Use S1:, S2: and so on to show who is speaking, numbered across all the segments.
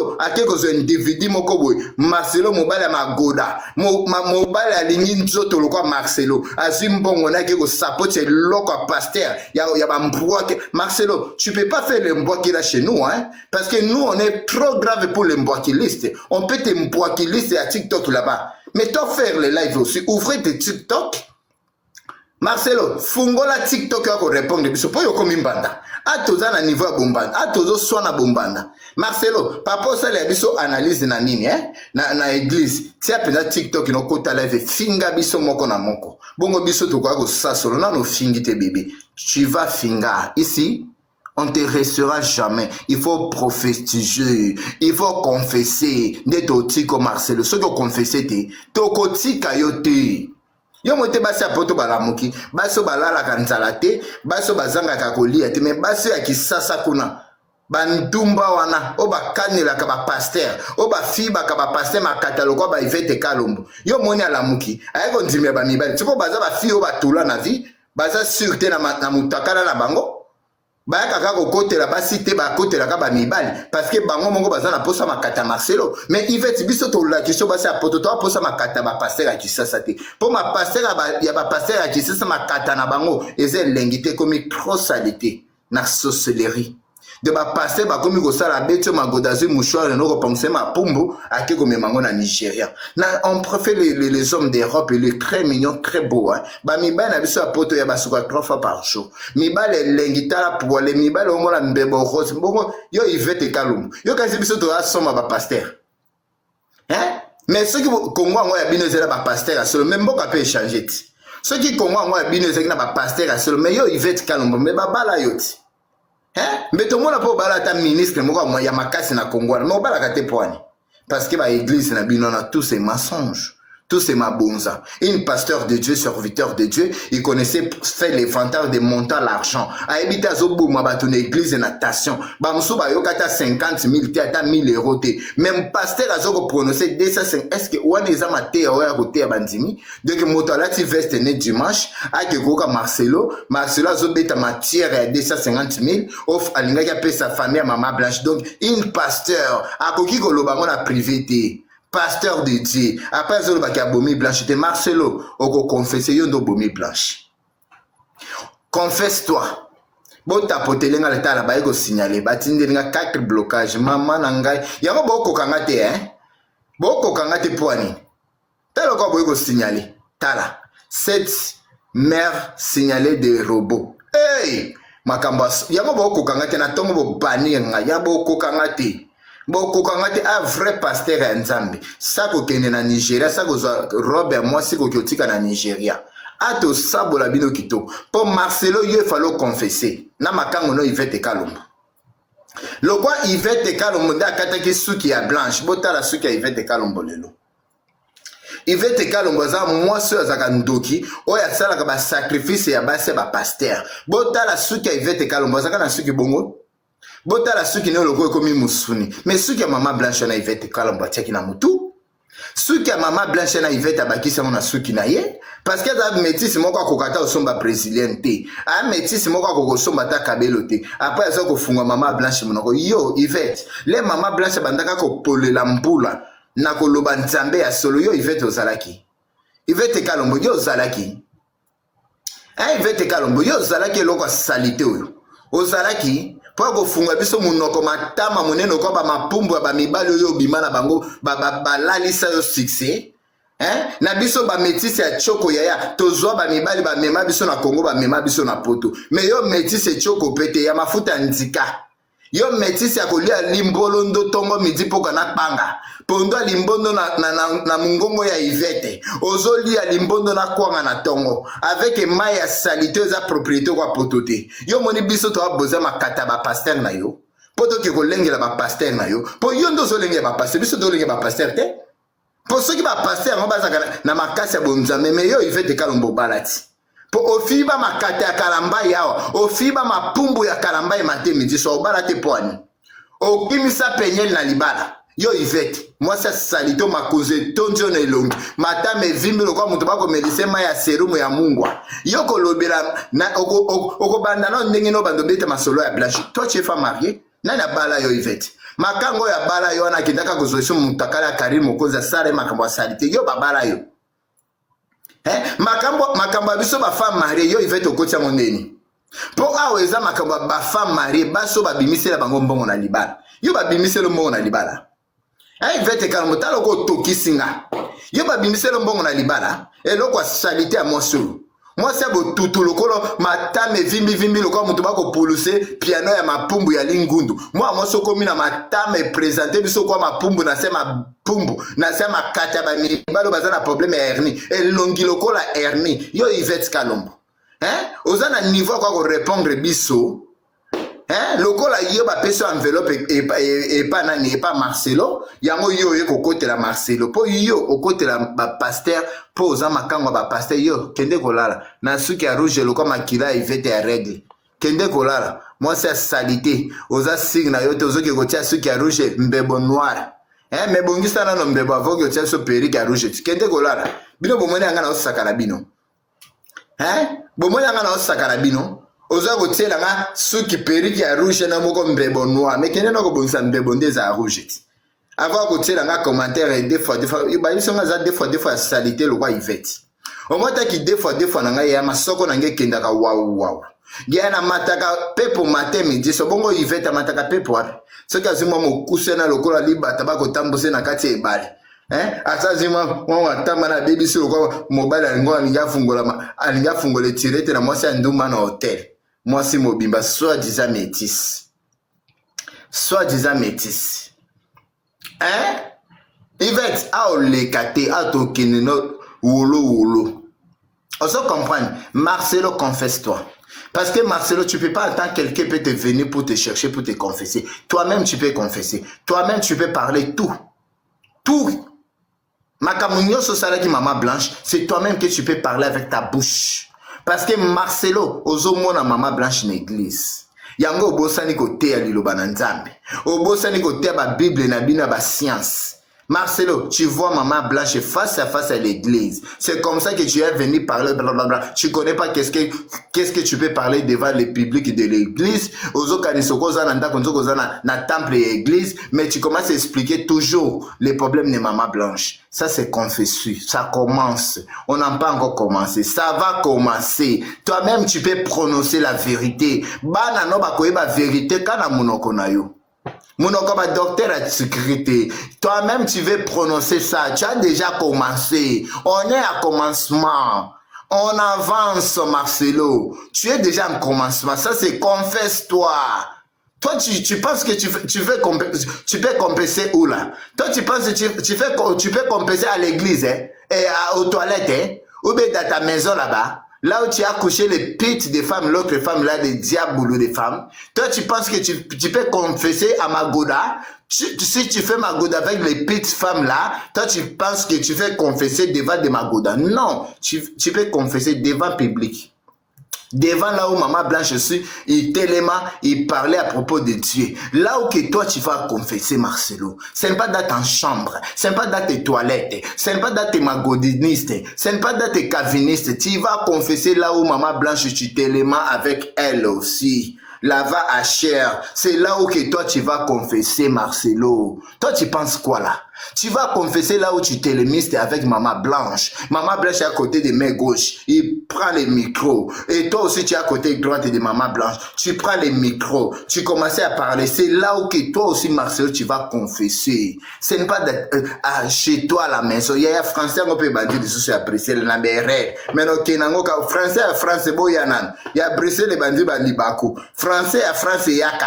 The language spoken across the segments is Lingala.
S1: Marcelo akeko zo individu moko boy Marcelo mobile magoda mobile alingi nzoto lokwa Marcelo azwi mbongo na akeko support loko pasteur ya ba mbwake. Marcelo, tu peux pas faire le mbwaki là chez nous hein, parce que nous on est trop grave pour les mbwakilistes. On peut te mbwakilistes à TikTok là-bas, mais toi faire les lives aussi, ouvrez tes TikTok. Marcelo, fungola TikTok yako répondre biso po yo komi mbanda. Atoza na niveau ya bombanda, atozo swana bombanda. Marcelo, papa sala ya biso analyse na nini na église. Tia pena TikTok no kota live finga biso moko na moko. Bongo biso to kwa ko sasolo na no fingi te bébé. Tu vas finga ici. On te restera jamais. Il faut prophétiser. Il faut confesser. Nde to tiko Marcelo, so ko confesser te. To ko tika yo te. Yo mote basi apoto balamuki, baso balala kanzala te, baso bazanga kakolia te, mais baso ya kisasa kuna. Bandumba wana, oba kanela kaba pasteur, oba fiba kaba pasteur makataloko ba Ivete Kalombo. Yo moni alamuki, ayeko ndime ba mibali. Tipo baza ba fi oba tula na vie, baza sûreté na mutakala na bango. Ba kaka ko kotela basi te ba kotela ka ba mibali parce que bango mongo baza na posa makata Marcelo, mais Ivete biso to la question basi apoto to posa makata ba pasteur ya kisasa te. Po ma pasteur ya ba pasteur ya kisasa makata na bango eze lengite komi trop salité na sorcellerie. De ba pasteur ba komi ko sala beto magodazi mouchoir no ko penser ma pumbu ake ko memango na Nigeria. Na on préfère les hommes d'Europe, les très mignons, très beaux hein. Ba mibali na biso apoto ya basuka 3 fois par jour. Mibali lengitala pour les mibali o mona mbebo rose. Bongo yo Ivete Kalombo. Yo kasi biso to asoma ba pasteur. Hein? Mais ceux qui Congo ngo ya bino zela ba pasteur solo même boka peut changer. Ceux qui Congo ngo ya bino zela ba pasteur solo mais yo Ivete Kalombo mais ba bala yoti. Hein? Mais tout le monde a pas balé ta ministre, moi, ya makasi na Congo, mais on balé kate poani. Parce que ba église na bino na tous ces mensonges, tous ces mabonza. Une pasteur de Dieu, serviteur de Dieu, il connaissait faire l'inventaire de montant l'argent. A habité à Zobo, ma batone église natation. Ba moussou ba yo kata 50 000 te, ata 1000 euros te. Même pasteur a Zobo prononcé 250. Est-ce que ouane eza ma te ya oya kote ya bandimi? Donc moto la ti veste ne dimanche, a ke koka Marcelo a Zobo ta matière ya 250 000, off alinga ki ape sa famille à Maman Blanche. Donc une pasteur, a koki koloba ngona privé te. Pasteur de Dieu. Après, Zolo Baki a Bomi Blanche. Te Marcelo, oko confesser yondo Bomi Blanche. Confesse-toi. Bon tapote lenga leta la ba ego signaler. Batinde lenga 4 blocages. Maman nangai. Yango boko kangate hein. Boko kangate poani. Talo ko ego signaler. Tala. 7 mères signalées de robots. Hey! Makambas. Yango boko kangate na tongo bo bani nga. Yango boko kangate. Boko kangate a vrai pasteur ya Nzambe. Sako kene na Nigeria, sako zwa robe ya mwasi ko kiotika na Nigeria. Ato sabo la bino kito. Po Marcelo yo falo confesser. Na makango no Ivete Kalombo. Lokwa Ivete Kalombo nda kataki suki ya Blanche. Bota la suki ya Ivete Kalombo lelo. Ivete Kalombo za mwasi ya zaka ndoki. Oya sala ka ba sacrifice ya base ba pasteur. Bota la suki ya Ivete Kalombo zaka na suki bongo. Bota la suki ne loko komi musuni. Mais suki ya Maman Blanche na Ivete Kalombo tiaki na mutu. Suki ya Maman Blanche na Ivete abakisa na suki na ye. Parce que za métis moko akokata osomba brésilienne te. A métis moko akokosomba ta kabelo te. Après azo kofunga Maman Blanche monoko. Yo Ivete, le Maman Blanche bandaka ko polela mbula na koloba Nzambe ya solo yo Ivete ozalaki. Ivete Kalombo yo ozalaki. Ivete Kalombo yo ozalaki loko salite oyo. Ozalaki po ko funga biso munoko matama muneno ko ba mapumbu ba mibali yo bimana bango ba lalisa yo succès na biso ba métis ya choko yaya tozwa ba mibali ba mema biso na Congo ba mema biso na poto mais yo métis ya choko pete ya mafuta nzika yo métis ya kolia limbolo ndo tongo midi poka na panga pondo limbondo na mungongo ya Ivete ozoli ya limbondo na kwanga na tongo avec mai ya salité za propriété kwa potote yo moni biso to aboza makata ba pasteur na yo poto ke ko lengela ba pasteur na yo po yo ndo zo lengela ba pasteur biso do lengela ba pasteur te po ceux qui ba pasteur ngo baza na makasi ya bonzame mais yo Ivete Kalombo balati po ofiba makata ya kalamba yawa ofiba mapumbu ya kalamba ya matemi diso balate poani okimisa penyel na libala. Yo Ivete, moi ça salito makoze tonjo na elongi. Matame vimbi lokwa mutu bako melise ma ya serumu ya mungwa. Yo kolobela na oko banda na ndenge no bando beta masolo ya Blanche. Toi tu es femme mariée, na bala yo Ivete. makango ya bala yo na kindaka kozoiso mutakala Karim Mokonzi sale makambo salite yo babala yo makambo biso ba femme mariée yo Yvette Okotia mondeni po aweza makambo ba femme mariée baso babimisela bango mbongo na libala yo babimisela mbongo na libala Yvette Kalmotalo ko tokisinga yo babimisela mbongo na libala eloko salite ya mosolo moi c'est bo tutu lokolo matame vimbi lokolo mutu bako poluse piano ya mapumbu ya lingundu moi soko mina matame présenter biso kwa mapumbu na sema pumbu na sema kata ba mi balo bazana problème ya hernie elongi lokolo hernie yo Yvette Kalombo ozana niveau kwa ko répondre biso lokola yo ba peso enveloppe et pas nani et pas Marcelo yango yo ye kokotela Marcelo po yo okotela ba pasteur po oza makango ba pasteur yo kende kolala na suki ya rouge lokola makila Yvette ya règle kende kolala moi c'est salité oza signe yo te ozoki kotia suki ya rouge mbebo noir mais bongisa na no mbebo avoki otia so perruque ya rouge kende kolala bino bomone anga na osakala bino bomone anga na osakala bino oza kotiela nga suki perruque ya rouge na moko mbebo noir mais kende na kobongisa mbebo ndeza ya rouge avant kotiela nga commentaire deux fois ba biso nga za deux fois salité lokwa Yvette omota ki deux fois na nga ya masoko na nge kendaka wow ya na mataka pepo matin midi so bongo Yvette mataka pepo wapi soki azima mokuse na lokola libata bako tambose na kati ebale asazima mwa tamba na baby si lokwa mobile alinga fungola tirete na mwasi ya ndumba na hotel mwasi mobimba soi-disant métis Yvette a olekate a tokene no wolo oso comprendre Marcelo confesse-toi parce que Marcelo tu peux pas attendre quelqu'un peut te venir pour te chercher pour te confesser toi-même tu peux confesser toi-même tu peux parler tout Makamunyo Sosalaki Maman Blanche c'est toi-même que tu peux parler avec ta bouche parce que Marcelo ozomona Maman Blanche l'église yango obosani kote ya liloba na Nzambe obosani kote ya ba Bible na bina ba science Marcelo, tu vois Maman Blanche face à face à l'église. C'est comme ça que tu es venu parler, blablabla. Tu connais pas qu'est-ce que tu peux parler devant le public de l'église. Na temple et église, mais tu commences à expliquer toujours les problèmes de Maman Blanche. Ça c'est confessé, ça commence. On n'a pas encore commencé. Ça va commencer. Toi-même tu peux prononcer la vérité. Bana no ba koyeba vérité kana munoko na yo. Mon docteur à sécurité. Toi-même, tu veux prononcer ça. Tu as déjà commencé. On est à commencement. On avance, Marcelo. Tu es déjà en commencement. Ça, c'est confesse-toi. Toi, tu penses que tu peux compenser où là? Toi, tu penses que tu peux compenser à l'église et aux toilettes ou bien dans ta maison là-bas? Là où tu as couché les pits des femmes, l'autre femme là, des diaboulous des femmes. Toi, tu penses que tu peux confesser à Magoda. Si tu fais Magoda avec les petites femmes là, toi, tu penses que tu fais confesser devant des Magoda. Non, tu peux confesser devant public. Devant là où Maman Blanche suis, il parlait à propos de Dieu. Là où que toi tu vas confesser Marcelo, ce n'est pas dans ta chambre, ce n'est pas dans tes toilettes, ce n'est pas dans tes magodinistes, ce n'est pas dans tes calvinistes. Tu vas confesser là où Maman Blanche tu t'éléments avec elle aussi. Là-bas à chair, c'est là où que toi tu vas confesser Marcelo. Toi tu penses quoi là? Tu vas confesser là où tu t'élémistes avec Maman Blanche. Maman Blanche est à côté de main gauche. Il prend les micros. Et toi aussi tu es à côté droite de Maman Blanche. Tu prends les micros. Tu commences à parler. C'est là où que toi aussi Marcelo tu vas confesser. Ce n'est pas chez toi à la maison. Il y a français on peut bandir des sous à Bruxelles na béré. Mais non kenango ka français à France boyanan. Il y a Bruxelles les bandits balibako. Français à France yaka.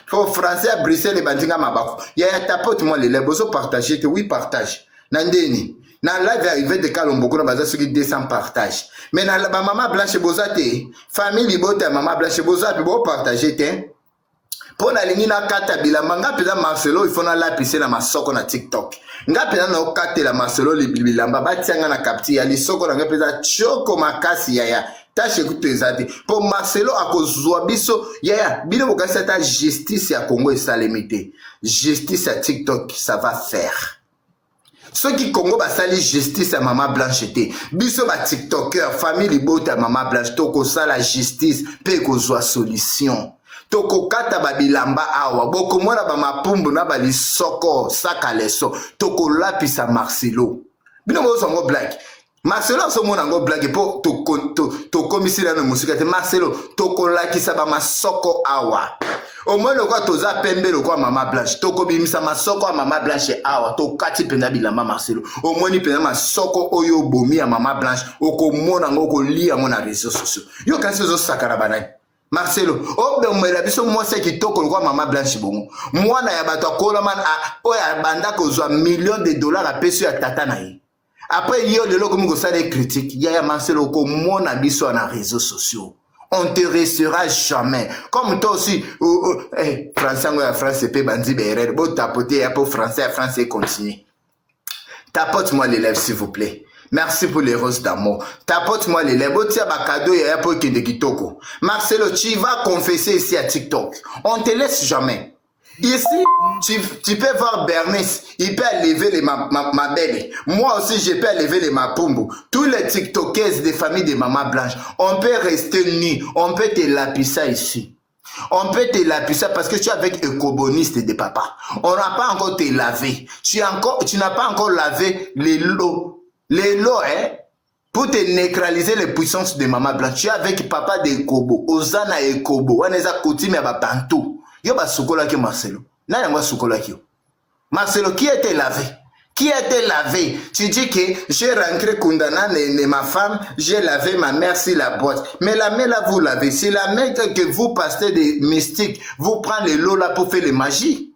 S1: Pour français à Bruxelles et bandinga mabako. Ya tapote moi les bozo partager que oui partage. Nandeni. Na live arrivé de Kalombo na baza soki 200 partage. Mais na ba Maman Blanche bozate famille bota Maman Blanche bozate bo partager te. Pour na lingi na kata bilamba nga peza Marcelo il faut na lapise na masoko na TikTok. Nga peza na okate la Marcelo bilamba batianga na kapti ya lisoko na nga peza choko makasi ya tâche écoute ezate pour Marcelo akozwa biso bino bokasa ta justice ya Congo et salemité justice à TikTok ça va faire ceux qui Congo basali justice à Maman Blanche te biso ba TikToker famille libota Maman Blanche to ko sala justice pe kozwa solution toko kata babilamba awa boko mona ba mapumbu na ba lisoko saka leso toko lapisa Marcelo bino mo songo black Marcelo so mona ngo black po to komisila na musika te Marcelo toko lakisa ba masoko awa au moins le quoi toza pembe le quoi Mama Blanche toko bimisa masoko a Mama Blanche awa to kati penda bilamba Marcelo au moins ni penda masoko oyo bomi ya Mama Blanche oko mona ngoko lia mona réseaux sociaux yo kasi zo sakara banani Marcelo obe mwela biso mwase kitoko le quoi Mama Blanche bongo mwana ya bato akola man oya banda kozwa millions de dollars a peso ya tata na ye après yo de loko mungo sa des critiques ya Marcelo ko mona biso na réseaux sociaux. On te restera jamais. Comme toi aussi, français, France, c'est bandi berrer. Bon, tapoter pour français, français, continue. Tapote-moi les lèvres, s'il vous plaît. Merci pour les roses d'amour. Tapote-moi les lèvres. Tiens, ma cadeau, il y a pour qu'il de kitoko. Marcelo, tu vas confesser ici à TikTok. On te laisse jamais. Ici, tu peux voir Bernice, il peut lever ma belle. Moi aussi, je peux lever les mapumbu. Tous les TikTokers des familles de Mama Blanche, on peut rester nus, on peut te lapisser ici. On peut te lapisser parce que tu es avec écoboniste de papa. On n'a pas encore te lavé. Tu n'as pas encore lavé les lots. Les lots, hein? Pour te neutraliser les puissances de Mama Blanche. Tu es avec papa de Ekobo. Ozana Ekobo. On est à côté, mais à Bantou. Yo ba sukola ki Marcelo. Na yangwa sukola ki yo. Marcelo, qui était lavé? Qui était lavé? Tu dis que j'ai rentré Kundana et ma femme, j'ai lavé ma mère sur la boîte. Mais la main là, vous lavez. C'est la main que vous passez des mystiques. Vous prenez le lot là pour faire les magies.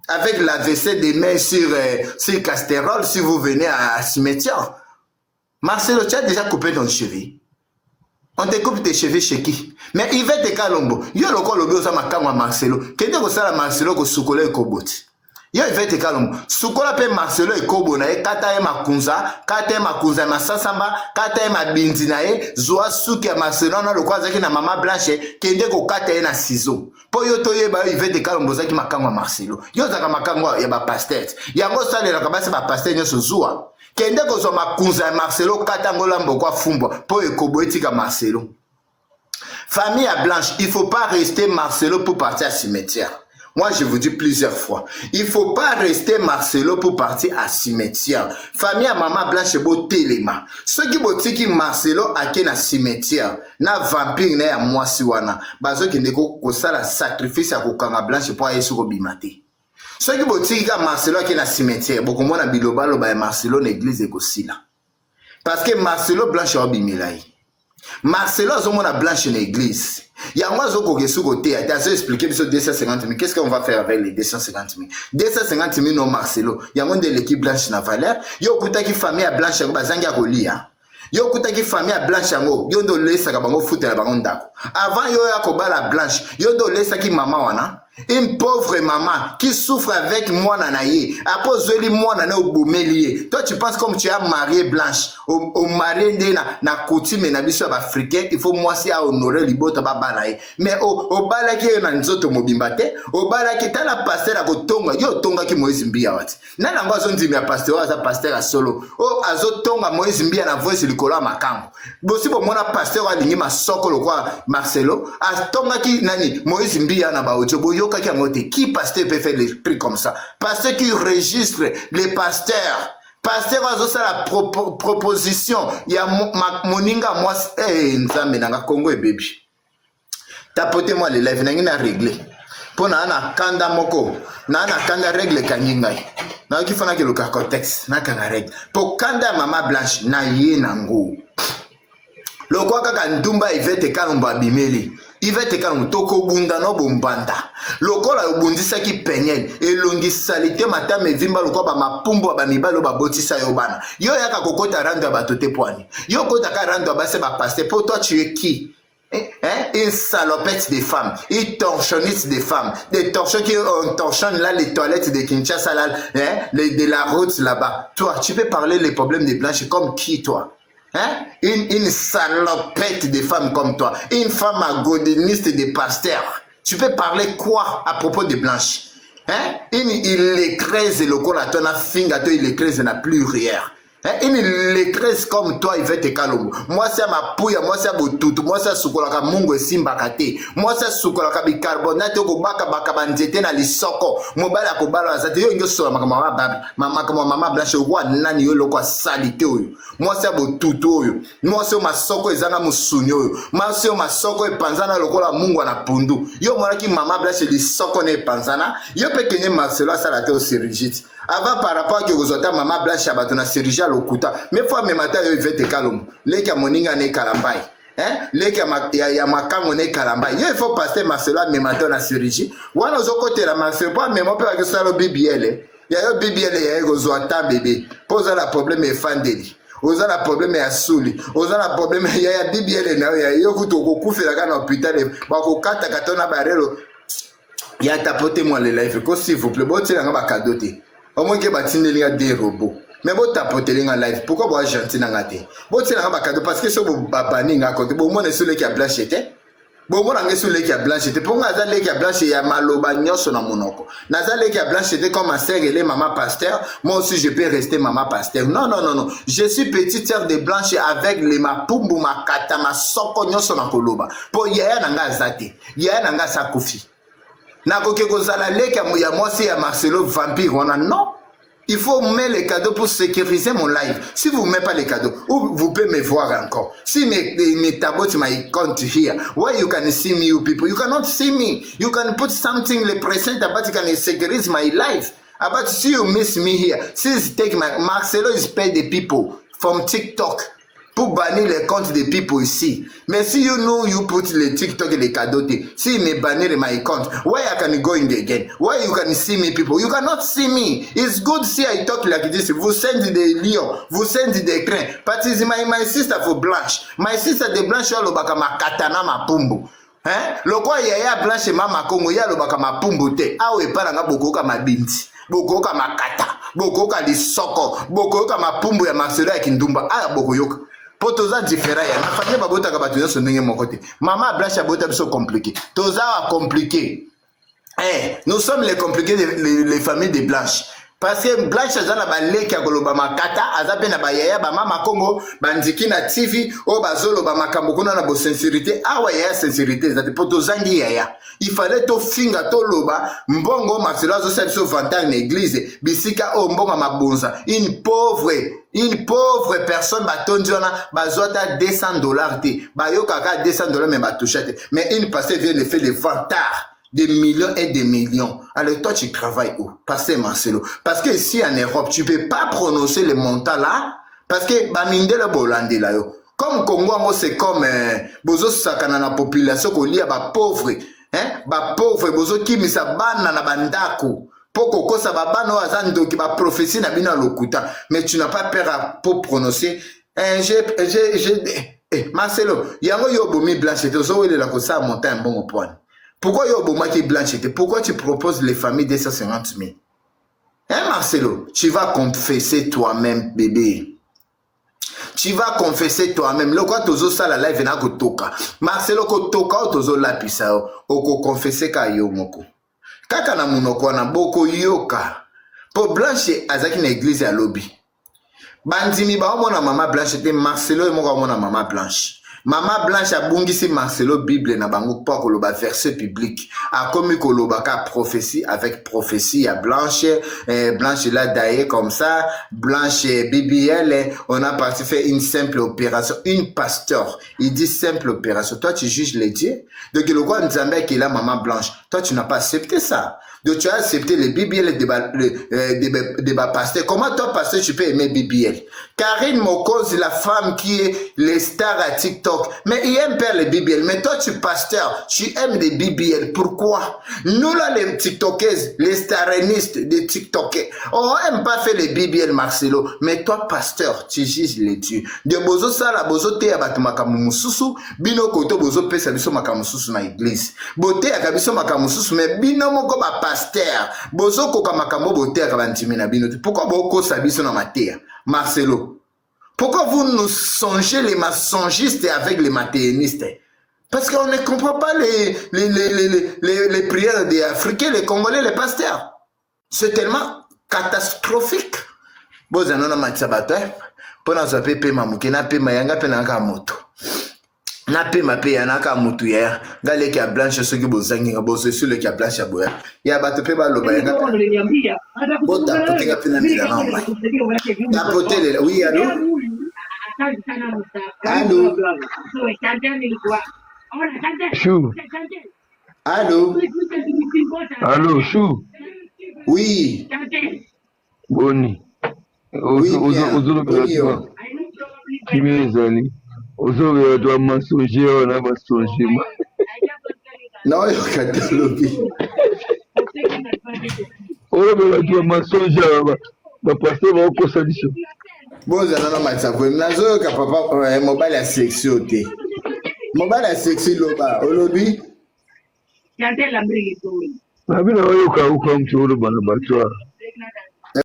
S1: Avec la vaisselle des mains sur Casterol, si vous venez à cimetière. Marcelo, tu as déjà coupé ton cheveu. On te coupe tes cheveux chez qui? Mais il va te calombo. Yo le ko lobi osama kangwa Marcelo. Kende ko sala Marcelo ko sukola ekoboti. Yo il va te calombo. Sukola pe Marcelo ekobo na e kata e makunza masasamba, kata e mabindi na e zoa suki ya Marcelo na le ko azaki na Mama Blanche kende ko kata e na ciseau. Po yo to yeba il va te calombo zaki makangwa Marcelo. Yo zaka makangwa ya ba pasteur. Yango sala la kabasa ba pasteur nyoso zuwa. Kende ko makunza Marcelo katangola mbokwa fumbo po ekobo etika Marcelo. Famille à Blanche, il ne faut pas rester Marcelo pour partir à cimetière. Moi, je vous dis plusieurs fois. Il ne faut pas rester Marcelo pour partir à cimetière. Famille à Mama Blanche, beau téléma. Ceux qui botiki Marcelo à ken à cimetière, na vampire na ya mwasiwana. Bazo qui neko kosala sacrifice à Kokanga Blanche pour aller sur Obimate. Ceux qui botiki Marcelo à ken à cimetière, beaucoup moins na bilobalo ba Marcelo l'église ekosila. Parce que Marcelo Blanche a obimilai. Marcelo a mon Blanche en église. Il y a moi qui suis côté. Il a expliqué 250 000. Qu'est-ce qu'on va faire avec les 250 000? 250 000 non Marcelo. Il y a mon de l'équipe Blanche na valeur. Yo kuta ki famille à Blanche à bazanga kolia. Yo kuta ki famille à Blanche ngo. Yo ndo lesa ka bango futa la bango ndako. Avant yo ya kobala Blanche. Yo ndo lesa ki mama wana. Une pauvre maman qui souffre avec moi nanaye. Après zoli moi nana obomelié. Toi tu penses comme tu as marié Blanche au marié na coutume na biso africain, il faut moi si à honorer libota babalaye. Mais au balaki na nzoto mobimbate, au balaki ta la pasteur a kotonga, yo tonga ki Moïse Mbia wati. Na nango zondi mi pasteur aza pasteur a solo. O azo tonga Moïse Mbia na voice likola makambo. Bosi bo mona pasteur a lingi masoko lokwa Marcelo, a tonga ki nani Moïse Mbia na ba ojobo. Qui pasteur peut faire des trucs comme ça? Pasteur qui registre les pasteurs. Pasteur a la proposition. Il y a moninga moi nzambe nanga Congo et baby. Tapotez-moi les lèvres, n'a réglé. Pour na kanda moko, na kanda règle kangingai. Na ki fana ke le contexte, na kanda règle. Pour kanda Mama Blanche na ye nango. Le quoi kaka ndumba ivete kalomba bimeli. Il va te calmer, toko bunda no bombanda. Lokola obundisa ki penyel, elongi salite mata me vimba lokola ma pumbo ba mibalo ba botisa yobana. Yo yaka kokota rando ba tote poani. Yo kota ka rando ba se ba passer. Pour toi tu es qui? Une salopette des femmes, une torchonniste des femmes, des torchons qui torchonnent là les toilettes de Kinshasa là, de la route là-bas. Toi, tu peux parler les problèmes des blanches comme qui toi? Hein? Une salopette de femmes comme toi, une femme agodiniste de pasteurs. Tu peux parler quoi à propos de Blanche? Hein? Il écrase le corps à ton finga, il écrase n'a plus rien. Une lettresse comme toi, il va te calmer. Moi, c'est ma pouille, moi, c'est boutoutou, moi, c'est soukolaka mungo simbakate. Moi, c'est soukolaka bicarbonate, ko baka banzete na lisoko. Mobala ko bala zate yo nyo so mama blanche roi nani yo loko salite oyo. Moi, c'est boutoutou oyo. Moi, c'est ma soko ezanga musunyo oyo. Moi, c'est ma soko e panzana lokola mungo na pundu. Yo mwana ki mama blanche lisoko ne panzana. Yo pekenye Marcelo salate o sirigite. Avant par rapport à que vous avez maman blanche à batona Serija Lokuta, mais fois mes matins ils vont te calmer. Les qui moninga ne kalambai, hein? Les qui ya makango ne kalambai. Il faut passer Marcelo mes matins na Serija. Wana zo côté la Marcelo pas mais mon père que ça le BBL. Il y a un BBL et go zo ata bébé. Pose la problème est fandeli. Oza la problème ya souli. Oza la problème ya BBL na ya yo kuto ko kufela kana hôpital ba ko kata katona barelo. Ya tapoter moi les live ko s'il vous plaît. Bon tiens nga cadeau te. Au moins que batine a des robots. Mais bon tapoter en live. Pourquoi vous gentil dans la tête? Bon c'est un cadeau parce que ce bon babani à côté. Bon moi celui qui a blancheté. Bon moi on est celui qui a blancheté. Pour moi azale qui a blancheté ya maloba nyoso na monoko. Nazale qui a blancheté comme ma sœur et les maman pasteur. Moi aussi je peux rester maman pasteur. Non non non non. Je suis petite sœur de blanche avec les mapumbu makata ma soko nyoso na koloba. Pour yaya nanga zate. Yaya nanga sakufi. Nakoke kozala leki ya mwasi ya Marcelo vampire wana non. Il faut mettre les cadeaux pour sécuriser mon live. Si vous ne mettez pas les cadeaux, vous pouvez me voir encore. Si me tabot my account here, where you can see me, you people, you cannot see me. You can put something le present about you can securize my life. About see you miss me here. Since take my Marcelo is pay the people from TikTok. Pour bannir les comptes des people ici. Mais si you know you put les TikTok et les cadeaux, si me bannir my account, where I can go in again? Where you can see me people? You cannot see me. It's good see I talk like this. Vous send des lions, vous send des crins. But is my sister for Blanche. My sister de Blanche olobaka makatana mapumbu. Hein? Lokwa yaya Blanche mama Kongo ya lobaka mapumbu te. Awe para nga bokoka mabinti. Bokoka makata. Bokoka lisoko. Bokoka mapumbu ya Marcelo ya Kindumba. Aya bokoyoka. Toza différent ya na famille babota ka batu so ndenge mon côté maman blanche abota biso compliqué toza compliqué nous sommes les compliqués les familles de blanche parce que blanche azana ba leki akoloba makata azape na ba yaya ba mama Kongo bandiki na TV o bazolo ba makambo kuna na bo sincérité awa ya sincérité za poto zangi yaya il fallait to finga to loba mbongo Marcelo zo so vanta na église bisika o mbongo mabonza une pauvre personne batondjona bazota $200 te bayoka ka $200 mais batouchate mais une pasteur vient de faire des vantards des millions et des millions. Alors toi tu travailles où? Pasteur Marcelo. Parce que ici en Europe tu peux pas prononcer le montant là parce que baminde le bolande là yo. Comme Congo c'est comme bozo sakana na population ko lia ba pauvre ba pauvre bozo kimisa bana na bandako. Poko kosa babano azando ki ba prophétie na bina lokuta mais tu n'as pas peur pour prononcer Marcelo yango yo bomi blanche to zo wele la ko sa montagne bon au point. Pourquoi yo boma ki blanche? Pourquoi tu proposes les familles de 150 000? Hein Marcelo, tu vas confesser toi-même bébé. Tu vas confesser toi-même. Le quoi tozo ça la live na ko toka. Marcelo ko toka tozo la pisa o ko confesser ka yo moko. Kaka na munoko na boko yoka. Po blanche azaki na église ya lobby. Bandimi ba omona mama blanche te Marcelo moko omona mama blanche. Mama blanche abungisi Marcelo Bible na bango pa koloba verset biblique. A komi koloba ka prophétie avec prophétie à Blanche. Blanche l'a daillé comme ça. Blanche BBL. On a parti faire une simple opération. Une pasteur. Il dit simple opération. Toi tu juges les dieux. Donc le roi Nzambe qui est là maman blanche. Toi tu n'as pas accepté ça. Donc tu as accepté les BBL de pasteur. Comment toi pasteur tu peux aimer BBL? Karine Mokoz, la femme qui est les stars à TikTok. Mais il aime pas les BBL. Mais toi tu pasteur, tu aimes les BBL. Pourquoi? Nous là les TikTokers, les staranistes de TikTok, on aime pas faire les BBL Marcelo. Mais toi pasteur, tu juges les dieux. De bozo sala bozo te abatu makamususu. Bino koto bozo pesa biso makamususu na église. Bote akabiso makamususu mais bino moko ba pasteur. Bozo koka makambo bote akabantimi na bino. Pourquoi boko sabiso na matea? Marcelo, pourquoi vous nous songez les mensongistes avec les mathéistes? Parce qu'on ne comprend pas les prières des Africains, les Congolais, les pasteurs. C'est tellement catastrophique. Bon, on a pona za pe pema muke na pema yanga pe na ka moto na pema pe ya na ka moto ya ngale ki a blanche soki bozangi nga bozo sur ki a blanche ya boya ya bato pe ba loba yanga bota potinga pe na mila na mai na potele oui allô allô
S2: Chou.
S1: allô
S2: Allô, Chou.
S1: oui
S2: Boni. Ozolo kimezani. Ozolo to mensonge na mensonge.
S1: non yo katalobi
S2: Ozolo to mensonge ba passer ba ko sadiso.
S1: boza nana matsapo nazo ka papa mobile ya sélection te mobile ya sélection loba olobi
S2: Nabina wayo ka uka mtu bana batwa.